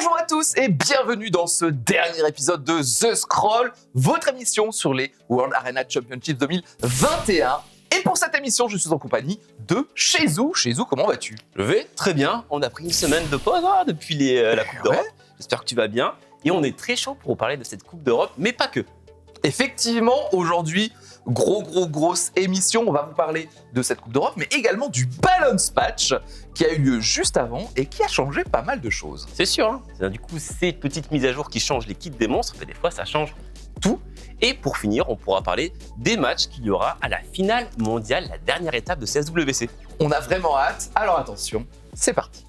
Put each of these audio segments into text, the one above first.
Bonjour à tous et bienvenue dans ce dernier épisode de The Scroll, votre émission sur les World Arena Championship 2021. Et pour cette émission, je suis en compagnie de Shezou. Shezou, comment vas-tu? Je vais très bien. On a pris une semaine de pause depuis la Coupe d'Europe. J'espère que tu vas bien. Et on est très chaud pour vous parler de cette Coupe d'Europe, mais pas que. Effectivement, aujourd'hui, grosse émission. On va vous parler de cette Coupe d'Europe, mais également du Balance Patch qui a eu lieu juste avant et qui a changé pas mal de choses. C'est sûr. Du coup, ces petites mises à jour qui changent les kits des monstres, mais des fois, ça change tout. Et pour finir, on pourra parler des matchs qu'il y aura à la finale mondiale, la dernière étape de CSWC. On a vraiment hâte. Alors attention, c'est parti.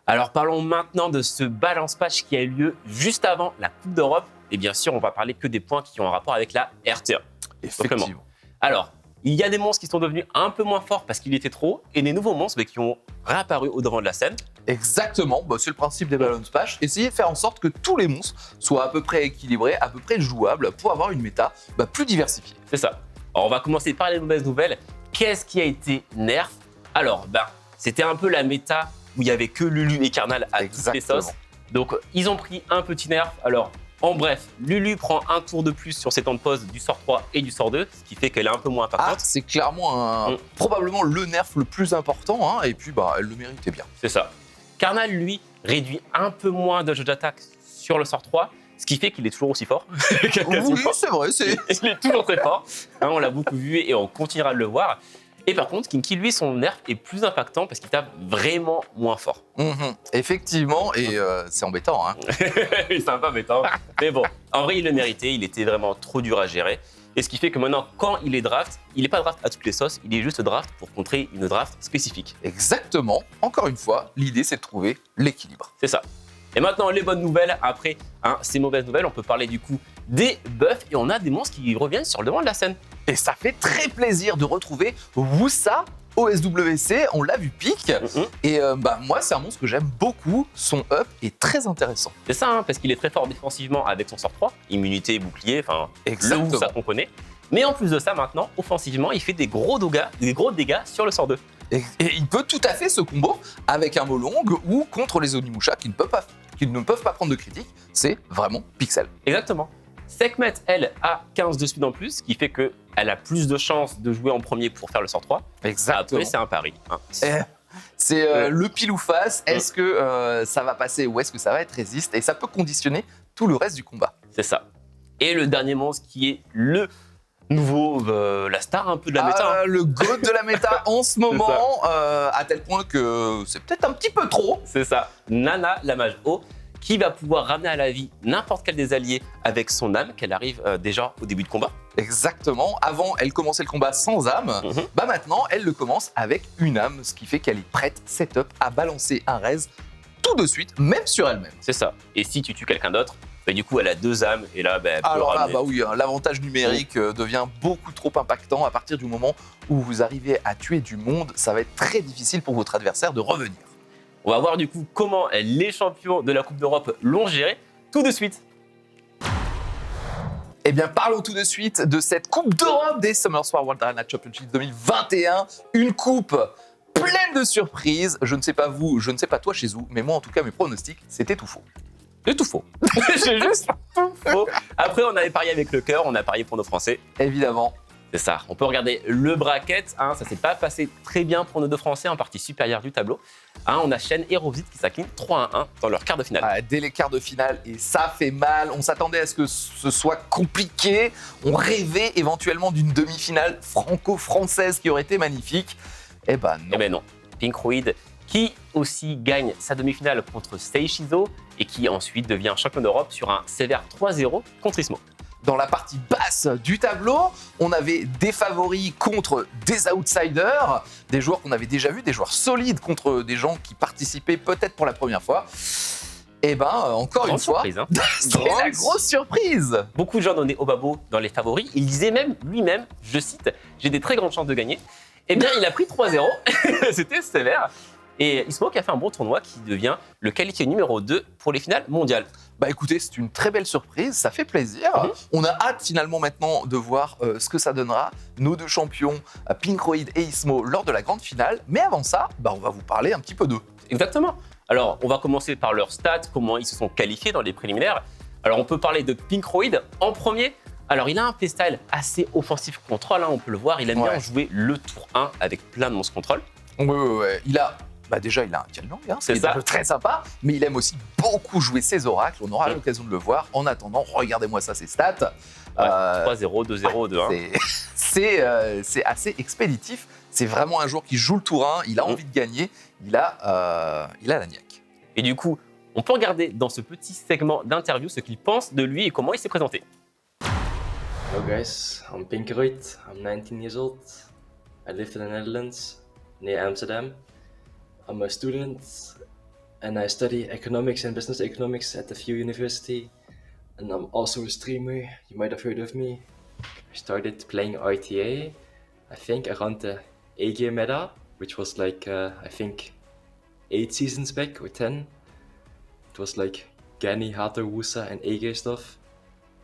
Alors parlons maintenant de ce Balance Patch qui a eu lieu juste avant la Coupe d'Europe. Et bien sûr, on va parler que des points qui ont un rapport avec la RTA. Effectivement. Alors, il y a des monstres qui sont devenus un peu moins forts parce qu'il était trop, et des nouveaux monstres qui ont réapparu au devant de la scène. Exactement, c'est le principe des Balance Patch. Essayez de faire en sorte que tous les monstres soient à peu près équilibrés, à peu près jouables pour avoir une méta plus diversifiée. C'est ça. Alors, on va commencer par les mauvaises nouvelles. Qu'est-ce qui a été nerf? Alors, c'était un peu la méta où il n'y avait que Lulu et Karnal à toutes les sauces. Donc, ils ont pris un petit nerf. Alors, en bref, Lulu prend un tour de plus sur ses temps de pause du sort 3 et du sort 2, ce qui fait qu'elle est un peu moins impactante. C'est clairement probablement le nerf le plus important, et puis elle le méritait bien. C'est ça. Karnal, lui, réduit un peu moins de jeu d'attaque sur le sort 3, ce qui fait qu'il est toujours aussi fort. Oui, c'est vrai. Il est toujours très fort. On l'a beaucoup vu et on continuera de le voir. Et par contre, Kinky, lui, son nerf est plus impactant parce qu'il tape vraiment moins fort. Effectivement, et c'est embêtant. C'est un peu embêtant. Mais bon, en vrai, il le méritait. Il était vraiment trop dur à gérer. Et ce qui fait que maintenant, quand il est draft, il n'est pas draft à toutes les sauces, il est juste draft pour contrer une draft spécifique. Exactement. Encore une fois, l'idée, c'est de trouver l'équilibre. C'est ça. Et maintenant, les bonnes nouvelles. Après ces mauvaises nouvelles, on peut parler du coup des buffs. Et on a des monstres qui reviennent sur le devant de la scène. Et ça fait très plaisir de retrouver Wusa au SWC. On l'a vu pique. Et moi, c'est un monstre que j'aime beaucoup. Son up est très intéressant. C'est ça, parce qu'il est très fort défensivement avec son sort 3. Immunité, bouclier, le Wusa qu'on connaît. Mais en plus de ça, maintenant, offensivement, il fait des gros dégâts sur le sort 2. Et il peut tout à fait ce combo avec un Molong ou contre les Onimusha qui ne peuvent pas prendre de critique. C'est vraiment pixel. Exactement. Sekhmet, elle, a 15 de speed en plus, ce qui fait qu'elle a plus de chances de jouer en premier pour faire le sort 3. Exactement. Après, c'est un pari. C'est le pile ou face. Est-ce que ça va passer ou est-ce que ça va être résiste? Et ça peut conditionner tout le reste du combat. C'est ça. Et le dernier monstre qui est le nouveau, la star un peu de la méta. Le GOAT de la méta en ce moment, à tel point que c'est peut-être un petit peu trop. C'est ça. Nana, la mage haut, qui va pouvoir ramener à la vie n'importe quel des alliés avec son âme, qu'elle arrive déjà au début de combat. Exactement. Avant, elle commençait le combat sans âme. Maintenant, elle le commence avec une âme, ce qui fait qu'elle est prête, setup, à balancer un raise tout de suite, même sur elle-même. C'est ça. Et si tu tues quelqu'un d'autre, du coup, elle a 2 âmes et là, elle peut alors là, ramener. l'avantage numérique devient beaucoup trop impactant. À partir du moment où vous arrivez à tuer du monde, ça va être très difficile pour votre adversaire de revenir. On va voir du coup comment les champions de la Coupe d'Europe l'ont géré tout de suite. Eh bien, parlons tout de suite de cette Coupe d'Europe des Summer Sword World Arena Championship 2021. Une coupe pleine de surprises. Je ne sais pas vous, je ne sais pas toi Shezou, mais moi en tout cas, mes pronostics, c'était tout faux. C'est tout faux. C'est juste tout faux. Après, on avait parié avec le cœur, on a parié pour nos Français. Évidemment. C'est ça. On peut regarder le bracket. Ça s'est pas passé très bien pour nos 2 Français en partie supérieure du tableau. On a Shen et Rosit qui s'inclinent 3-1 dans leur quart de finale. Dès les quarts de finale, et ça fait mal. On s'attendait à ce que ce soit compliqué. On rêvait éventuellement d'une demi-finale franco-française qui aurait été magnifique. Eh ben non. Pinkroid qui aussi gagne sa demi-finale contre Seishizo et qui ensuite devient champion d'Europe sur un sévère 3-0 contre Ismo. Dans la partie basse du tableau, on avait des favoris contre des outsiders, des joueurs qu'on avait déjà vus, des joueurs solides contre des gens qui participaient peut-être pour la première fois. Et encore une fois, c'est la grosse surprise. Beaucoup de gens donnaient Obabo dans les favoris. Il disait même lui-même, je cite, « J'ai des très grandes chances de gagner ». Eh bien, il a pris 3-0. C'était sévère. Et Ismo qui a fait un bon tournoi qui devient le qualifié numéro 2 pour les finales mondiales. Écoutez, c'est une très belle surprise, ça fait plaisir. On a hâte finalement maintenant de voir ce que ça donnera, nos 2 champions, Pinkroid et Ismo, lors de la grande finale. Mais avant ça, on va vous parler un petit peu d'eux. Exactement. Alors, on va commencer par leurs stats, comment ils se sont qualifiés dans les préliminaires. Alors, on peut parler de Pinkroid en premier. Alors, il a un playstyle assez offensif contrôle, on peut le voir. Il aime bien jouer le tour 1 avec plein de monstres contrôle. Ouais. Il a un Tianlang, c'est ça. Très sympa, mais il aime aussi beaucoup jouer ses oracles. On aura l'occasion de le voir. En attendant, regardez-moi ça, ses stats. 3-0, 2-0, 2-1. C'est assez expéditif. C'est vraiment un joueur qui joue le tour 1. Il a envie de gagner. Il a la niaque. Et du coup, on peut regarder dans ce petit segment d'interview ce qu'il pense de lui et comment il s'est présenté. Hello guys, I'm Pinkroid. I'm 19 years old. I live in the Netherlands, near Amsterdam. I'm a student and I study economics and business economics at the VU University. And I'm also a streamer, you might have heard of me. I started playing RTA, I think around the A-Gear meta, which was like, I think 8 seasons back or 10. It was like Gani, Hato, Wusa and A-Gear stuff,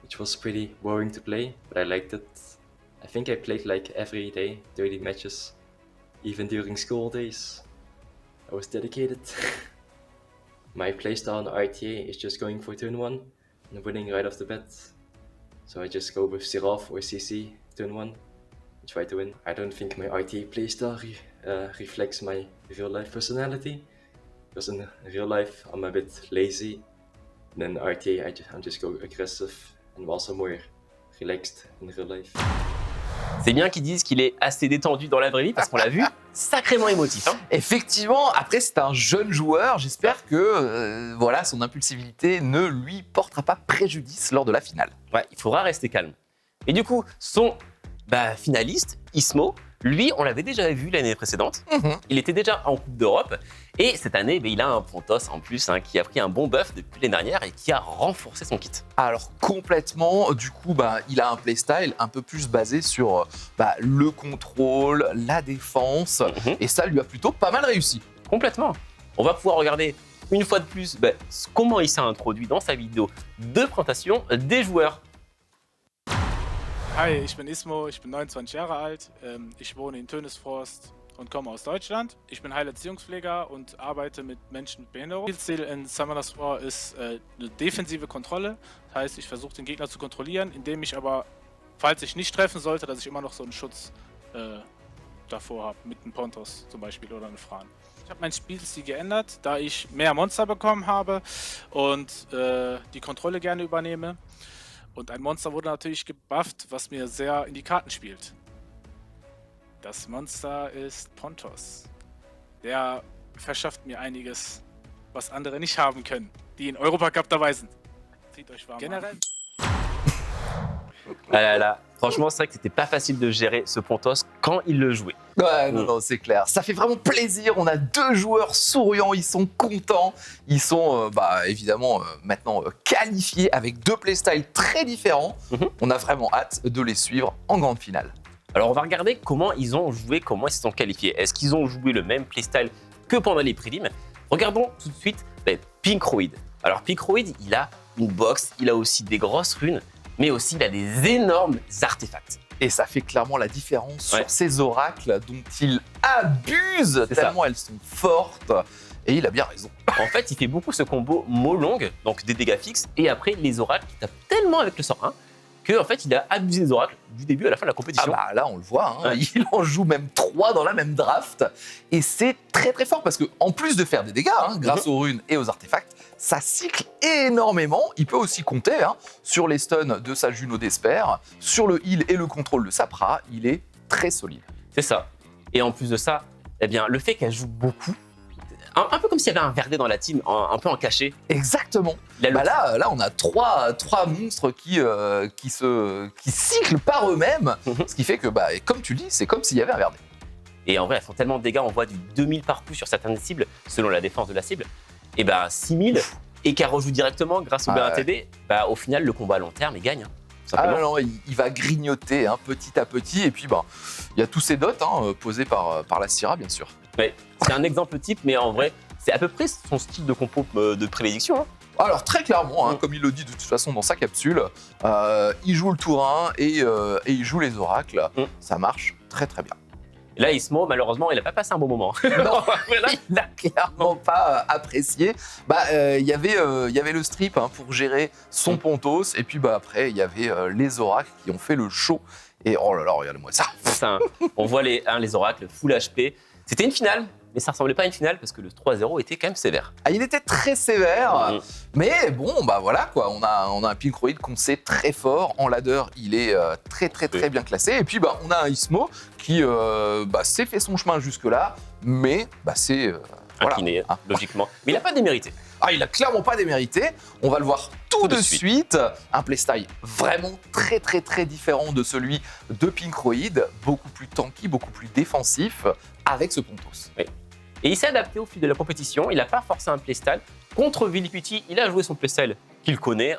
which was pretty boring to play, but I liked it. I think I played like every day, 30 matches, even during school days. I was dedicated. My playstyle on RTA is just going for turn 1 and winning right off the bat. So I just go with Seraph or CC turn 1 and try to win. I don't think my RTA playstyle reflects my real life personality, because in real life I'm a bit lazy, and in RTA I'm just go aggressive and also more relaxed in real life. C'est bien qu'ils disent qu'il est assez détendu dans la vraie vie parce qu'on l'a vu, sacrément émotif. Effectivement, après c'est un jeune joueur, j'espère que son impulsivité ne lui portera pas préjudice lors de la finale. Ouais, il faudra rester calme. Et du coup, son finaliste, Ismo, lui, on l'avait déjà vu l'année précédente. Il était déjà en Coupe d'Europe. Et cette année, il a un Pontos en plus qui a pris un bon buff depuis l'année dernière et qui a renforcé son kit. Alors complètement, du coup, il a un playstyle un peu plus basé sur le contrôle, la défense. Et ça lui a plutôt pas mal réussi. Complètement. On va pouvoir regarder une fois de plus comment il s'est introduit dans sa vidéo de présentation des joueurs. Hi, ich bin Ismo, ich bin 29 Jahre alt, ich wohne in Tönisforst und komme aus Deutschland. Ich bin Heilerziehungspfleger und arbeite mit Menschen mit Behinderung. Ziel in Summoners War ist eine defensive Kontrolle. Das heißt, ich versuche den Gegner zu kontrollieren, indem ich aber, falls ich nicht treffen sollte, dass ich immer noch so einen Schutz davor habe, mit einem Pontos zum Beispiel oder einem Fran. Ich habe meinen Spielstil geändert, da ich mehr Monster bekommen habe und die Kontrolle gerne übernehme. Und ein Monster wurde natürlich gebufft, was mir sehr in die Karten spielt. Das Monster ist Pontos. Der verschafft mir einiges, was andere nicht haben können, die in Europacup dabei sind. Zieht euch warm an. Franchement, c'est vrai que c'était pas facile de gérer ce Pontos quand il le jouait. Ouais, non, c'est clair. Ça fait vraiment plaisir. On a deux joueurs souriants, ils sont contents. Ils sont évidemment maintenant qualifiés avec deux playstyles très différents. On a vraiment hâte de les suivre en grande finale. Alors, on va regarder comment ils ont joué, comment ils se sont qualifiés. Est-ce qu'ils ont joué le même playstyle que pendant les prélims? Regardons tout de suite Pinkroid. Alors, Pinkroid, il a une box, il a aussi des grosses runes, mais aussi il a des énormes artefacts. Et ça fait clairement la différence sur ces oracles dont il abuse tellement elles sont fortes. Et il a bien raison. En fait, il fait beaucoup ce combo Molong, donc des dégâts fixes, et après les oracles qui tapent tellement avec le sort 1 qu'en fait, il a abusé des oracles du début à la fin de la compétition. Ah là, on le voit, il en joue même 3 dans la même draft. Et c'est très très fort parce qu'en plus de faire des dégâts, grâce aux runes et aux artefacts, ça cycle énormément. Il peut aussi compter sur les stuns de sa Juno d'Esper, sur le heal et le contrôle de sa Pra. Il est très solide. C'est ça. Et en plus de ça, le fait qu'elle joue beaucoup, un peu comme s'il y avait un Verdé dans la team, un peu en cachet. Exactement. Là, on a trois monstres qui cyclent par eux-mêmes, ce qui fait que, comme tu dis, c'est comme s'il y avait un Verdé. Et en vrai, elles font tellement de dégâts, on voit du 2000 par coup sur certaines cibles, selon la défense de la cible. Et 6000, et qu'elle rejoue directement grâce au BRTD, au final, le combat à long terme, il gagne. Non, il va grignoter petit à petit, et puis il y a tous ces dots posés par la Syrah, bien sûr. Ouais, c'est un exemple type, mais en vrai, c'est à peu près son style de compo de prédiction. Alors très clairement, comme il le dit de toute façon dans sa capsule, il joue le tour 1 et il joue les oracles. Ça marche très très bien. Et là, Ismo, malheureusement, il n'a pas passé un bon moment. Non, Voilà. il n'a clairement pas apprécié. Il y avait le strip pour gérer son Pontos. Et puis après, il y avait les oracles qui ont fait le show. Et oh là là, regardez-moi ça. C'est ça, hein. On voit les oracles full HP. C'était une finale, mais ça ressemblait pas à une finale parce que le 3-0 était quand même sévère. Ah, il était très sévère, Mhm. mais bon, voilà quoi. On a un Pinkroid qu'on sait très fort. En ladder, il est très bien classé. Et puis on a un Ismo qui s'est fait son chemin jusque-là, mais c'est. Voilà. Incliné, logiquement. Mais il n'a pas démérité. Ah, il a clairement pas démérité. On va le voir tout de suite. Un playstyle vraiment très différent de celui de Pinkroid, beaucoup plus tanky, beaucoup plus défensif avec ce Pontos. Oui. Et il s'est adapté au fil de la compétition. Il n'a pas forcé un playstyle. Contre Vilipiti, il a joué son playstyle qu'il connaît.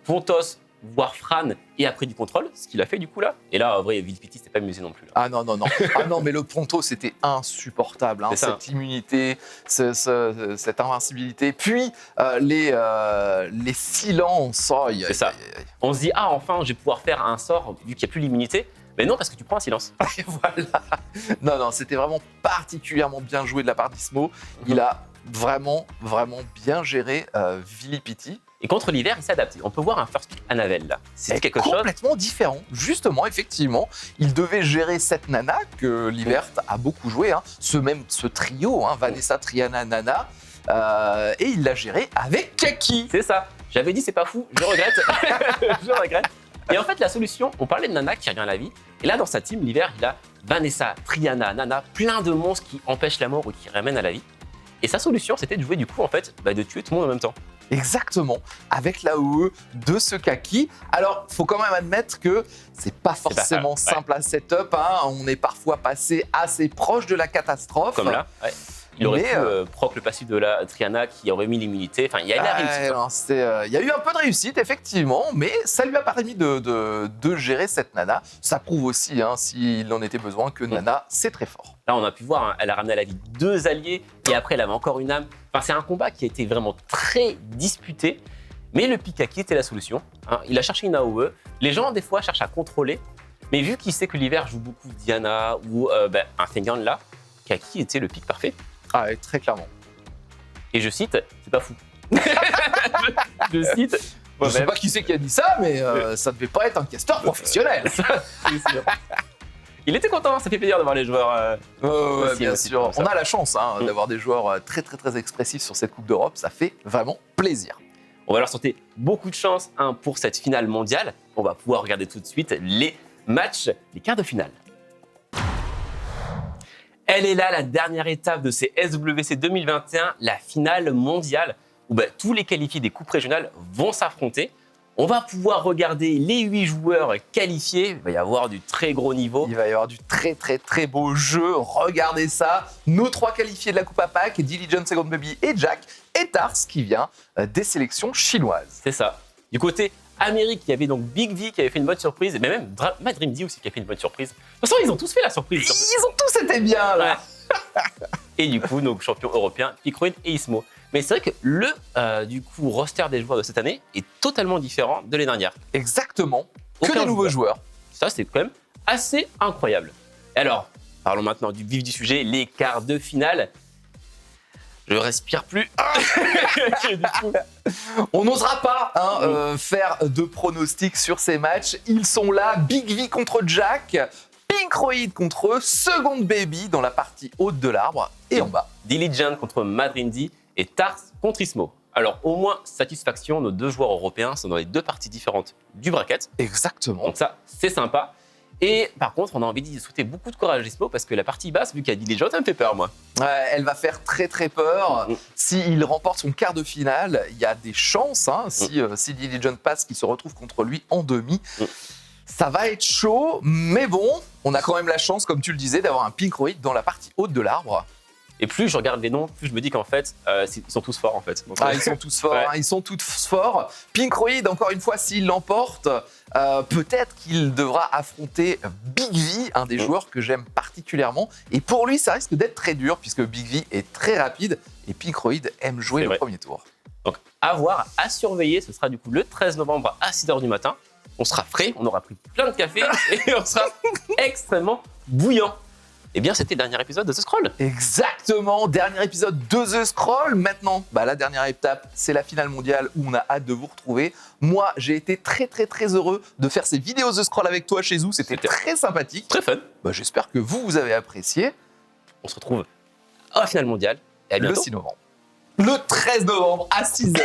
Pontos, voire Fran, et après du contrôle, ce qu'il a fait du coup là. Et là, en vrai, Vilipiti, c'était pas amusé non plus. Là. Ah non. Ah non, mais le Pontos, c'était insupportable. C'est ça. Cette immunité, cette invincibilité. Puis les silences. Oh, C'est ça. On se dit, enfin, je vais pouvoir faire un sort vu qu'il n'y a plus l'immunité. Mais non, parce que tu prends un silence. Et voilà. Non, c'était vraiment particulièrement bien joué de la part d'Ismo. Il a vraiment bien géré Vilipiti. Et contre l'hiver, il s'est adapté. On peut voir un first pick Anavel là. C'est quelque chose. Complètement différent. Justement, effectivement, il devait gérer cette Nana que Livert a beaucoup joué. Ce trio, Vanessa, Triana, Nana. Et il l'a géré avec Kaki. C'est ça. J'avais dit, c'est pas fou. Je regrette. Je regrette. Et en fait, la solution, on parlait de Nana qui revient à la vie. Et là, dans sa team, l'hiver, il a Vanessa, Triana, Nana, plein de monstres qui empêchent la mort ou qui ramènent à la vie. Et sa solution, c'était de jouer du coup, en fait, de tuer tout le monde en même temps. Exactement, avec l'AOE de ce Kaki. Alors, faut quand même admettre que c'est pas forcément simple à setup. On est parfois passé assez proche de la catastrophe. Comme là, ouais. Il aurait pu proc le passif de la Triana qui aurait mis l'immunité. Enfin, il y a eu la réussite. Il y a eu un peu de réussite, effectivement, mais ça lui a permis de gérer cette Nana. Ça prouve aussi, s'il en était besoin, que Nana, c'est très fort. Là, on a pu voir, elle a ramené à la vie 2 alliés et après, elle avait encore une âme. Enfin, c'est un combat qui a été vraiment très disputé, mais le pick Kaki était la solution. Il a cherché une AOE. Les gens, des fois, cherchent à contrôler, mais vu qu'il sait que l'hiver joue beaucoup Diana ou un Fengan là, Kaki était le pick parfait. Ah, ouais, très clairement. Et je cite, c'est pas fou. je cite. Je sais pas qui c'est qui a dit ça, mais ça devait pas être un casteur professionnel. C'est sûr. Il était content, ça fait plaisir de voir les joueurs. Bien sûr. On a la chance d'avoir des joueurs très expressifs sur cette Coupe d'Europe. Ça fait vraiment plaisir. On va leur souhaiter beaucoup de chance pour cette finale mondiale. On va pouvoir regarder tout de suite les matchs, les quarts de finale. Elle est là, la dernière étape de ces SWC 2021, la finale mondiale, où tous les qualifiés des coupes régionales vont s'affronter. On va pouvoir regarder les 8 joueurs qualifiés. Il va y avoir du très gros niveau. Il va y avoir du très beau jeu. Regardez ça. Nos 3 qualifiés de la Coupe APAC, Diligent, Second Baby et Jack, et Tars qui vient des sélections chinoises. C'est ça. Du côté Amérique, il y avait donc Big V qui avait fait une bonne surprise, mais même Madrim D aussi qui a fait une bonne surprise. De toute façon, ils ont tous fait la surprise. Ils ont tous été bien là. Ouais. Et du coup, nos champions européens, Pinkroid et Ismo. Mais c'est vrai que le roster des joueurs de cette année est totalement différent de l'année dernière. Exactement. Aucun Que des nouveaux joueurs. Ça, c'est quand même assez incroyable. Et alors, parlons maintenant du vif du sujet, les quarts de finale. Je respire plus. Du coup, on n'osera pas faire de pronostics sur ces matchs. Ils sont là. Big V contre Jack. Pinkroid contre Second Baby dans la partie haute de l'arbre et en bas. Diligent contre Madrindi et Tars contre Ismo. Alors, au moins, satisfaction, nos 2 joueurs européens sont dans les 2 parties différentes du bracket. Exactement. Donc ça, c'est sympa. Et par contre, on a envie d'y souhaiter beaucoup de courage à Ismo parce que la partie basse, vu qu'il y a Diligent, ça me fait peur, moi. Elle va faire très peur. S'il remporte son quart de finale, il y a des chances, si Diligent passe, qu'il se retrouve contre lui en demi. Ça va être chaud, mais bon, on a quand même la chance, comme tu le disais, d'avoir un Pinkroid dans la partie haute de l'arbre. Et plus je regarde les noms, plus je me dis qu'en fait, ils sont tous forts en fait. Donc, ils sont tous forts, ouais. Ils sont tous forts. Pinkroid, encore une fois, s'il l'emporte, peut-être qu'il devra affronter Big V, un des joueurs que j'aime particulièrement. Et pour lui, ça risque d'être très dur, puisque Big V est très rapide et Pinkroid aime jouer le premier tour. Donc, à voir, à surveiller, ce sera du coup le 13 novembre à 6h du matin. On sera frais, on aura pris plein de café et on sera extrêmement bouillant. Eh bien, c'était le dernier épisode de The Scroll. Exactement, dernier épisode de The Scroll. Maintenant, la dernière étape, c'est la finale mondiale où on a hâte de vous retrouver. Moi, j'ai été très heureux de faire ces vidéos The Scroll avec toi chez vous. C'était très sympathique. Très fun. J'espère que vous avez apprécié. On se retrouve à la finale mondiale et à bientôt. Le 6 novembre. Le 13 novembre à 6h.